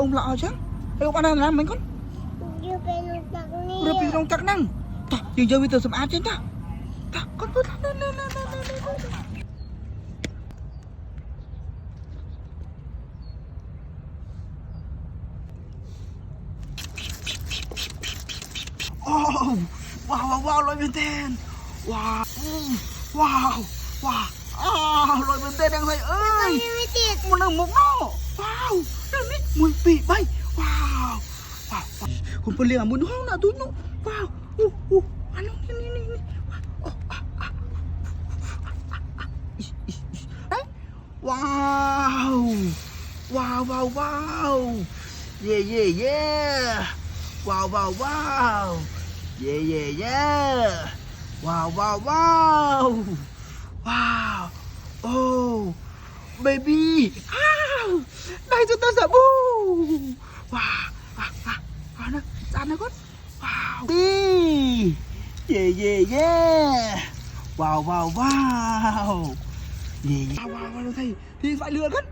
ôm lọ chứ hay ôm ăn làm mấy con rồi bị đông chắc năng ta dừng giờ bây giờ sớm ăn chứ ta ta con cứ oh wow wow wow lôi bên tên wow wow wow lôi bên tên đang thấy ơi một lần một nó wow đây mít mùi vị bay wow wowคุณเปลี่ยนมุนห้องนะตุ้นว้าวอันนี้ว้าวว้าวว้าวว้าวเย่เย่เย่ว้าวว้าวว้าวเย่เย่เย่ว้าวว้าวว้าวว้าวโอ้เบบี้อ้าวได้จนตาสบู่ว้าวเอานะจานนะคุณว้าวดีเย่เย่เย่ว้าวว้าวว้าวเย่ว้าวว้าวเราthấy thì phải lừaกัน